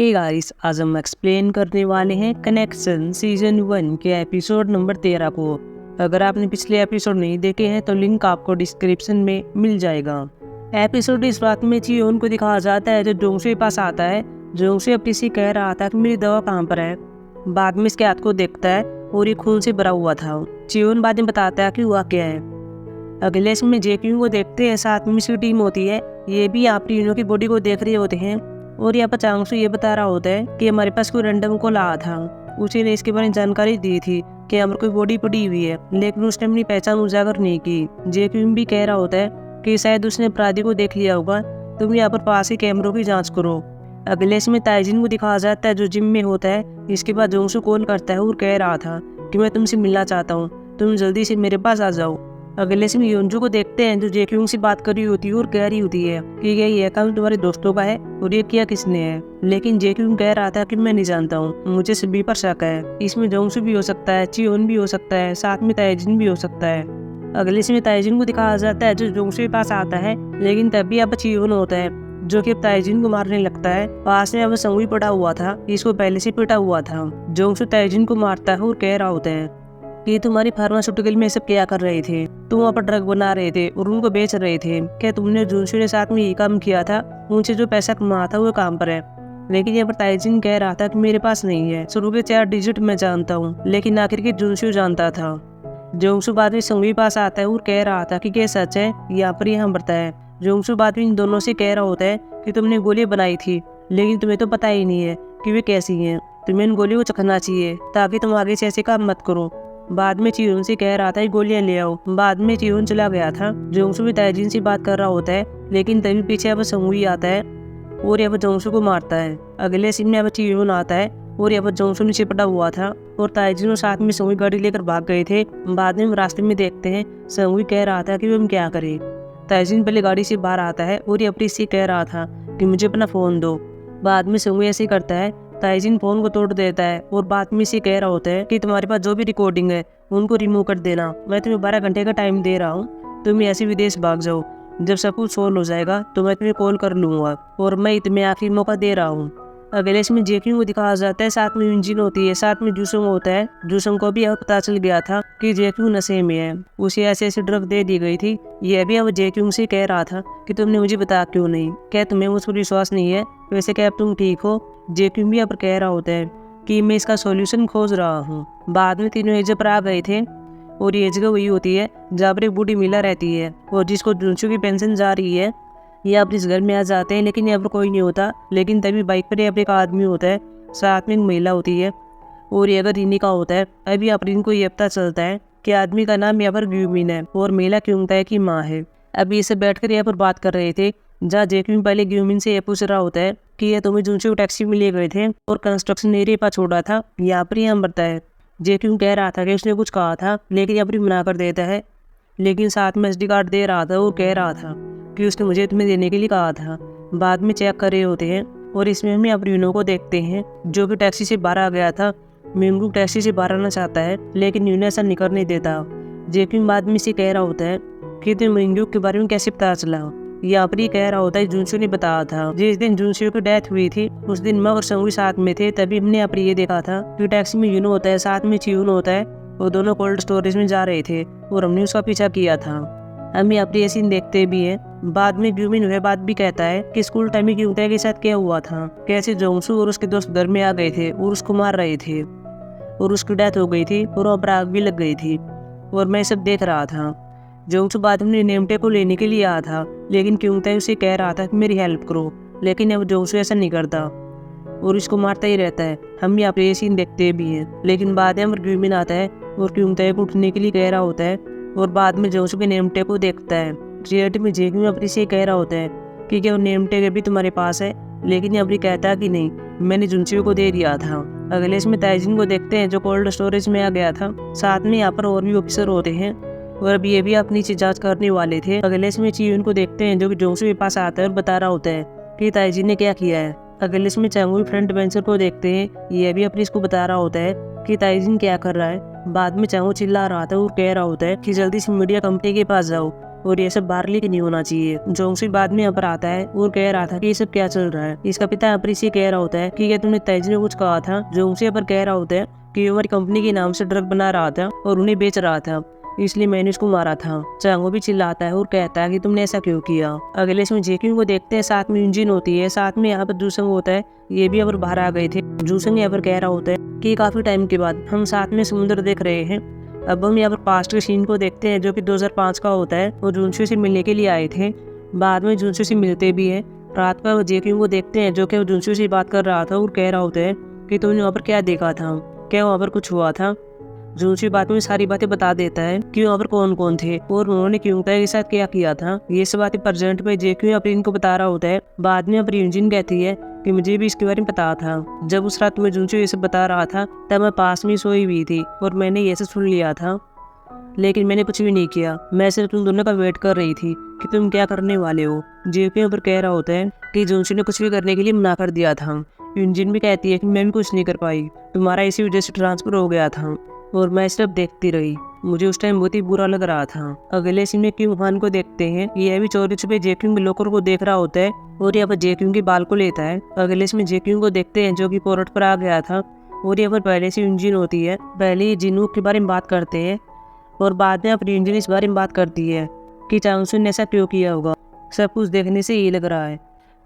Hey guys, आज हम explain करने वाले हैं कनेक्शन सीजन 1 के एपिसोड नंबर 13 को। अगर आपने पिछले एपिसोड नहीं देखे हैं तो लिंक आपको डिस्क्रिप्शन में मिल जाएगा। एपिसोड की शुरुआत में चियोन को दिखाया जाता है जो जोंगसू के पास आता है। जोंगसू अब किसी कह रहा था कि मेरी दवा कहाँ पर है। बाद में इसके हाथ को देखता है और ये खून से भरा हुआ था। चियोन बाद में बताता है कि हुआ क्या है। अगले सीन में जेक्यून को देखते हैं, साथ में इसकी टीम होती है। ये भी आप तीनों की बॉडी को देख रहे होते हैं और यहाँ पर चांगसू ये बता रहा होता है कि हमारे पास कोई रैंडम कॉल आया था। उसी ने इसके बारे में जानकारी दी थी कि हमारे कोई बॉडी पड़ी हुई है, लेकिन उसने अपनी पहचान उजागर नहीं की। जेक्यून भी कह रहा होता है कि शायद उसने अपराधी को देख लिया होगा, तुम यहाँ पर पास ही कैमरों की जाँच करो। अगले सीन में ताइजिन को दिखाया जाता है जो जिम में होता है। इसके बाद जोंगसू कॉल करता है और कह रहा था कि मैं तुमसे मिलना चाहता हूँ, तुम जल्दी से मेरे पास आ जाओ। अगले सीन योंजू को देखते हैं जो जेक्यूंग से बात कर रही होती है और कह रही होती है कि ये अकाउंट तुम्हारे दोस्तों का है और ये किया किसने है। लेकिन जेक्यूंग कह रहा था कि मैं नहीं जानता हूँ, मुझे सभी पर शक है। इसमें जोंगसू भी हो सकता है, चियोन भी हो सकता है, साथ में ताइजिन भी हो सकता है। अगले सीन में ताइजिन को दिखाया जाता है जो जोंगसू के पास आता है, लेकिन तभी अब चियोन होता है जो कि अब ताइजिन को मारने लगता है। पास में अब संगुई पड़ा हुआ था, इसको पहले से पिटा हुआ था। जोंगसू ताइजिन को मारता है और कह रहा होता है कि तुम्हारी फार्मास्यूटिकल में सब क्या कर रहे थे, तुम वहाँ पर ड्रग बना रहे थे और उनको बेच रहे थे। क्या तुमने जोंगसू के साथ में ये काम किया था? उनसे जो पैसा कमाया था वो काम पर है। लेकिन यहाँ पर ताइजिन कह रहा था कि मेरे पास नहीं है, शुरू के 4 डिजिट मैं जानता हूँ, लेकिन आखिर के जोंगसू जानता था। जोंगसू बाद में संगवी पास आता है और कह रहा था कि क्या सच है, यहाँ पर यहाँ बढ़ता है। जोंगसू बाद में इन दोनों से कह रहा होता है कि तुमने गोली बनाई थी, लेकिन तुम्हें तो पता ही नहीं है कि वे कैसी हैं। तुम्हें इन गोलियों को चखना चाहिए ताकि तुम आगे से ऐसे काम मत करो। बाद में चियोन से कह रहा था गोलियां ले आओ। बाद में चियोन चला गया था। जोंगसू भी ताइजिन से बात कर रहा होता है, लेकिन तभी पीछे अब संगुई आता है और यहाँ पर जोंगसू को मारता है। अगले सीन में अब चियोन आता है और यहाँ पर जोंगसू नीचे पड़ा हुआ था और ताइजिन और साथ में संगुई गाड़ी लेकर भाग गए थे। बाद में हम रास्ते में देखते हैं संगुई कह रहा था कि हम क्या करें। ताइजिन पहले गाड़ी से बाहर आता है और ये अपनी से कह रहा था कि मुझे अपना फोन दो। बाद में संगुई ऐसे करता है, ताइजिन फोन को तोड़ देता है और बाद में से कह रहा होता है कि तुम्हारे पास जो भी रिकॉर्डिंग है उनको रिमूव कर देना। मैं तुम्हें 12 घंटे का टाइम दे रहा हूँ, तुम ऐसे विदेश भाग जाओ। जब सब कुछ सोल्व हो जाएगा तो मैं तुम्हें कॉल कर लूँगा और मैं तुम्हें आखिरी मौका दे रहा हूँ। अगले इसमें जेक्यूंग को दिखाया जाता है, साथ में इंजिन होती है, साथ में जूसंग होता है। जूसंग को भी अब पता चल गया था कि जेक्यूंग नशे में है, उसे ऐसे ऐसे ड्रग दे दी गई थी। यह भी अब जेक्यूंग से कह रहा था कि तुमने मुझे बताया क्यों नहीं, क्या तुम्हें मुझ पर विश्वास नहीं है? वैसे क्या अब तुम ठीक हो? जेक्यूंग भी अब कह रहा होता है कि मैं इसका सॉल्यूशन खोज रहा हूँ। बाद में तीनों एक जगह पर आ गए थे और ये जगह वही होती है जहाँ पर एक बूढ़ी महिला रहती है और जिसको जोंगसू की पेंशन जा रही है। ये आप इस घर में आ जाते हैं, लेकिन यहाँ पर कोई नहीं होता। लेकिन तभी बाइक पर यहाँ पर एक आदमी होता है, साथ में एक महिला होती है और ये अगर रिनी का होता है। अभी आप रिन को ये पता चलता है कि आदमी का नाम यहाँ पर ग्यूमिन है और महिला क्योंगताई की माँ है। अभी इसे बैठकर यहाँ पर बात कर रहे थे, जहाँ जेक्यून पहले ग्यूमिन से ये पूछ रहा होता है कि ये तुम्हें जोंगसू टैक्सी में ले गए थे और कंस्ट्रक्शन एरिया पर छोड़ा था, यहाँ पर यहाँ बढ़ता है। जेक्यून कह रहा था कि उसने कुछ कहा था, लेकिन यहाँ पर मना कर देता है, लेकिन साथ में SD कार्ड दे रहा था और कह रहा था कि उसने मुझे तुम्हें देने के लिए कहा था। बाद में चेक कर रहे होते हैं और इसमें हम अब रीनो को देखते हैं जो कि टैक्सी से बाहर आ गया था। मिंगू टैक्सी से बाहर आना चाहता है, लेकिन यूने ऐसा नहीं करने देता। जेक्यून बाद में से कह रहा होता है कि तुम्हें मिंगू के बारे में कैसे पता चला। यहाँ पर ही कह रहा होता है जुनसू ने बताया था। जिस दिन जुनसू की डेथ हुई थी उस दिन मैं और संगुई साथ में थे, तभी हमने यहाँ पर ये देखा था कि टैक्सी में यूनो होता है, साथ में चियोन होता है, वो दोनों कोल्ड स्टोरेज में जा रहे थे और हमने उसका पीछा किया था। हम यहाँ पर ये सीन देखते भी हैं। बाद में ग्यूमिन वह बात भी कहता है कि स्कूल टाइम में क्योंगताई के साथ क्या हुआ था, कैसे जोंगसू और उसके दोस्त घर में आ गए थे और उसको मार रहे थे और उसकी डेथ हो गई थी और अब आग भी लग गई थी और मैं सब देख रहा था। जोंगसू बाद में नेमटे को लेने के लिए आया था, लेकिन क्योंगताई उसे कह रहा था कि मेरी हेल्प करो, लेकिन अब जोंगसू ऐसा नहीं करता और इसको मारता ही रहता है। हम यहाँ पर ये सीन देखते भी हैं। लेकिन बाद में ग्यूमिन आता है और क्योंगताई को उठने के लिए कह रहा होता है और बाद में जोंगसू के नेमटे को देखता है। रियलिटी में जेक्यूंग अपनी से कह रहा होता है कि क्या वो नेम टैग भी तुम्हारे पास है, लेकिन अभी कहता है कि नहीं, मैंने जुनसू को दे दिया था। अगले इसमें ताइजिन को देखते हैं जो कोल्ड स्टोरेज में आ गया था, साथ में यहाँ पर और भी ऑफिसर होते हैं और अब ये भी अपनी से जांच करने वाले थे। अगले इसमें चियोन को देखते हैं जो कि जोंगसू के पास आता है और बता रहा होता है कि ताइजिन ने क्या किया है। अगले इसमें चांगुई फ्रंट बेंचर को देखते हैं, ये भी अपनी इसको बता रहा होता है कि ताइजिन क्या कर रहा है। बाद में चांगू चिल्ला रहा था और कह रहा होता है कि जल्दी से मीडिया कंपनी के पास जाओ, और ये सब बाहर लेके नहीं होना चाहिए। जोंगसू बाद में यहाँ पर आता है और कह रहा था कि ये सब क्या चल रहा है। इसका पिता यहाँ पर इसे कह रहा होता है कि क्या तुमने ताइजी ने कुछ कहा था। जोंगसू यहाँ पर कह रहा होता है कि हमारी कंपनी के नाम से ड्रग बना रहा था और उन्हें बेच रहा था, इसलिए मैंने उसको मारा था। चांगो भी चिल्लाता है और कहता है कि तुमने ऐसा क्यों किया। अगले इसमें जेक्यून को देखते हैं, साथ में यूजिन होती है, साथ में यहाँ पर जूसंग होता है, ये भी यहाँ पर बाहर आ गए थे। जूसंग यहाँ पर कह रहा होता है कि काफी टाइम के बाद हम साथ में समुद्र देख रहे हैं। अब हम यहाँ पर पास्ट के सीन को देखते हैं जो कि 2005 का होता है। वो जुनसू से मिलने के लिए आए थे, बाद में जुनसू से मिलते भी हैं। रात पर वो जेक्यून को देखते हैं जो कि वो जुनसू से बात कर रहा था और कह रहा होता है कि तुमने वहाँ पर क्या देखा था, क्या वहाँ पर कुछ हुआ था। जुनसू बाद में सारी बातें बता देता है कि वहाँ पर कौन कौन थे और उन्होंने क्यों के साथ क्या किया था। ये सब बातें प्रेजेंट में जेक्यून अपनी इनको बता रहा होता है। बाद में अपनी यूजिन कहती है कि मुझे भी इसके बारे में पता था। जब उस रात में जुनसू ये सब बता रहा था तब मैं पास में सोई हुई थी और मैंने ये सब सुन लिया था, लेकिन मैंने कुछ भी नहीं किया। मैं सिर्फ तुम दोनों का वेट कर रही थी कि तुम क्या करने वाले हो। जेक्यून पर कह रहा होता है कि जुनसू ने कुछ भी करने के लिए मना कर दिया था। यूजिन भी कहती है कि मैं भी कुछ नहीं कर पाई, तुम्हारा इसी वजह से ट्रांसफर हो गया था और मैं सिर्फ देखती रही। मुझे उस टाइम बहुत ही बुरा लग रहा था। अगले सीन में किम हान को देखते हैं, यह भी चोरी छुपे जेक्यून के लॉकर को देख रहा होता है और यहाँ पर जेक्यून के बाल को लेता है। अगले सीन में जेक्यून को देखते हैं जो कि पोर्ट पर आ गया था और यहाँ पर पहले से यूजिन होती है। पहले ही जिनू के बारे में बात करते हैं और बाद में अपनी यूजिन इस बारे में बात करती है कि चांगसू ने ऐसा क्यों किया होगा। सब कुछ देखने से ये लग रहा है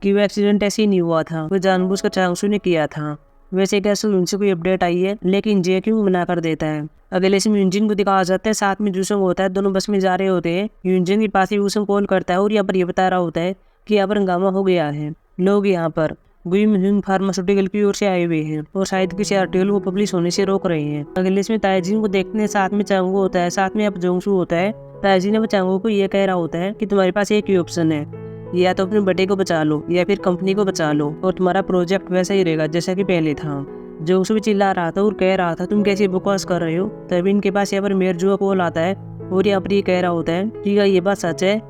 कि वो एक्सीडेंट ऐसे ही नहीं हुआ था, वो जानबूझकर चांगसू ने किया था। वैसे कैसे उनसे कोई अपडेट आई है, लेकिन जेक्यून मना कर देता है। अगले से यूजिन को दिखाया जाता है, साथ में जूसंग होता है, दोनों बस में जा रहे होते हैं। यूजिन के पास ही जूसंग कॉल करता है और यहाँ पर ये बता रहा होता है कि यहाँ पर हंगामा हो गया है, लोग यहाँ पर गुइम फार्मास्यूटिकल की ओर से आए हुए हैं और शायद किसी आर्टिकल को पब्लिश होने से रोक रहे हैं। अगले इसमें ताइजिन को देखते हैं, साथ में चांगो होता है, साथ में यहाँ पर जोंगसू होता है। ताइजिन अब चांगो को ये कह रहा होता है कि तुम्हारे पास एक ही ऑप्शन है, या तो अपने बेटे को बचा लो या फिर कंपनी को बचा लो और तुम्हारा प्रोजेक्ट वैसा ही रहेगा जैसा कि पहले था। जोंगसू भी चिल्ला रहा था और कह रहा था तुम कैसे बकवास कर रहे हो। तभी इनके पास यहाँ पर मेरजू का कॉल आता है और यहाँ पर ये कह रहा होता है कि क्या ये बात सच है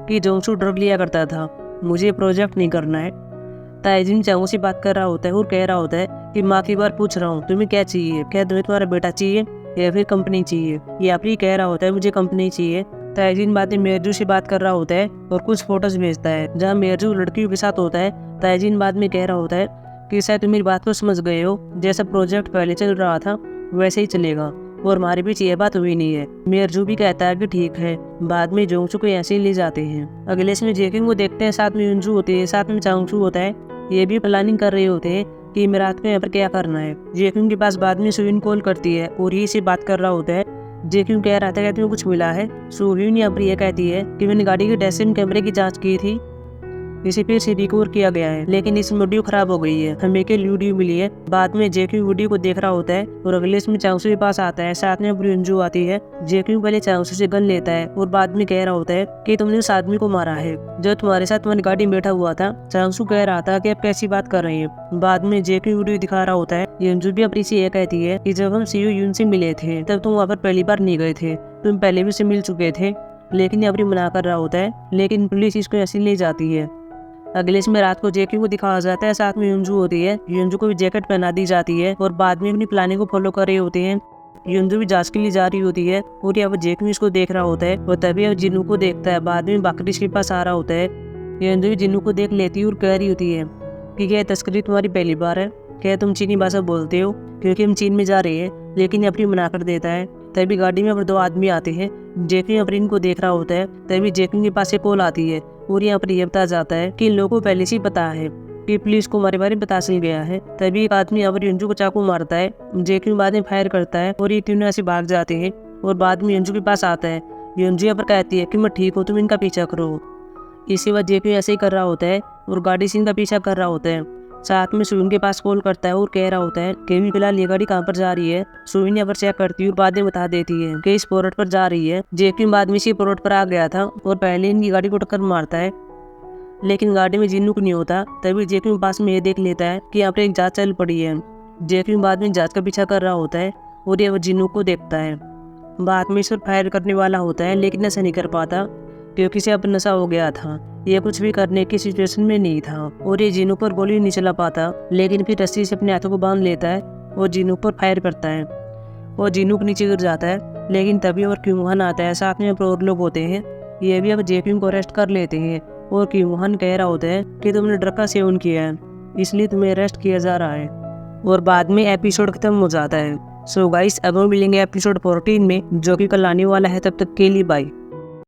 कि जोंगसू ड्रग लिया करता था, मुझे प्रोजेक्ट नहीं करना है। ताइजिन चांगो से बात कर रहा होता है और कह रहा होता है कि माफी बार पूछ रहा हूँ, तुम्हें क्या चाहिए, क्या तुम्हें तुम्हारा बेटा चाहिए या फिर कंपनी चाहिए। ये आप ही कह रहा होता है मुझे कंपनी चाहिए। ताइजिन बाद में मेरजू से बात कर रहा होता है और कुछ फोटोज भेजता है जहाँ मेरजू लड़कियों के साथ होता है। ताइजिन बाद में कह रहा होता है कि शायद तुम मेरी बात को समझ गए हो, जैसा प्रोजेक्ट पहले चल रहा था वैसे ही चलेगा और हमारे बीच ये बात हुई नहीं है। मेरजू भी कहता है कि ठीक है। बाद में जोंगसू को ऐसे ही ले जाते हैं। अगले इसमें जेकिंग को देखते हैं, साथ में यूंजू होती है, साथ में चांगसू होता है। ये भी प्लानिंग कर रहे होते हैं कि रात में यहाँ पर क्या करना है। जेकिंग के पास बाद में सुविन कॉल करती है और ये से बात कर रहा होता है। जेकिंग कह रहा था कि तुम्हें कुछ मिला है। सुविन यहाँ पर यह कहती है कि मैंने गाड़ी के डैशिंग कैमरे की जाँच की थी, इसे फिर से रिकवर किया गया है, लेकिन इस वीडियो खराब हो गई है, हमें के वीडियो मिली है। बाद में जेक्यू वीडियो को देख रहा होता है और अगले इसमें चांगसू के पास आता है, साथ में ब्रिंजू आती है। जेक्यू पहले चांगसू से गन लेता है और बाद में कह रहा होता है कि तुमने उस आदमी को मारा है जो तुम्हारे साथ तुम्हारी गाड़ी में बैठा हुआ था। चांगसू कह रहा था कि आप कैसी बात कर रहे हैं। बाद में जेक्यू वीडियो दिखा रहा होता है। यूंजू भी अपनी से यह कहती है कि जब हम सीयू यून से मिले थे तब तुम वहाँ पर पहली बार नहीं गए थे, तुम पहले भी उससे मिल चुके थे, लेकिन यहाँ पर मना कर रहा होता है, लेकिन पुलिस इसको ऐसे ले जाती है। अगले इसमें रात को जेक्यू को दिखाया जाता है, साथ में यूंजू होती है। यूंजू को भी जैकेट पहना दी जाती है और बाद में अपनी प्लानिंग को फॉलो कर रहे होते हैं। यूंजू भी जांच के लिए जा रही होती है और यहाँ पर जेक्यू इसको देख रहा होता है और तभी अब जिन्नू को देखता है। बाद में बाकरिश के पास आ रहा होता है। यूंजू भी जिन्नू को देख लेती है और कह रही होती है कि क्या तस्करी तुम्हारी पहली बार है, क्या तुम चीनी भाषा बोलते हो, क्योंकि हम चीन में जा रहे हैं। लेकिन अपनी मना कर देता है। तभी गाड़ी में दो आदमी आते हैं। जेक्यू अपनी इनको देख रहा होता है। तभी जेक्यू के पास एक कॉल आती है और यहाँ पर यह बताया जाता है कि इन लोगों को पहले से ही पता है कि पुलिस को हमारे बारे में पता चल गया है। तभी एक आदमी यहाँ पर यूंजू को चाकू मारता है। जेक्यू बाद में फायर करता है और ये तीनों ऐसे भाग जाते हैं और बाद में यूंजू के पास आता है। यूंजू यहाँ पर कहती है कि मैं ठीक हूँ, तुम इनका पीछा करो। इसी बात जेक्यू ऐसे ही कर रहा होता है और गाड़ी से इनका पीछा कर रहा होता है। साथ में सुविन के पास कॉल करता है और कह रहा होता है कि फिलहाल ये गाड़ी कहाँ पर जा रही है। सुविन यहाँ पर चेक करती है और बाद में बता देती है कि इस पोर्ट पर जा रही है। जेक्यू बाद में इसी पोर्ट पर आ गया था और पहले इनकी गाड़ी को टक्कर मारता है, लेकिन गाड़ी में जिन्नू को नहीं होता। तभी जेक्यू पास में ये देख लेता है कि यहाँ पर एक जांच चल पड़ी है। जेक्यू बाद में जांच का पीछा कर रहा होता है और ये जिन्नू को देखता है। बाद में इस पर फायर करने वाला होता है, लेकिन ऐसा नहीं कर पाता क्योंकि इसे अब नशा हो गया था। ये कुछ भी करने की सिचुएशन में नहीं था और ये जिन्नू पर गोली नहीं चला पाता, लेकिन फिर रस्सी से अपने हाथों को बांध लेता है और जिन्नू पर फायर करता है और जिन्नू को नीचे गिर जाता है। लेकिन तभी और क्यूहान आता है, साथ में और लोग होते हैं। ये भी अब जेपिंग को अरेस्ट कर लेते हैं और किमोहन कह रहा होता है कि तुमने ड्रग का सेवन किया है, इसलिए तुम्हें अरेस्ट किया जा रहा है। और बाद में एपिसोड खत्म हो जाता है। सो गाइस, अब हम मिलेंगे एपिसोड 14 में, जो कि कल आने वाला है। तब तक के लिए बाय।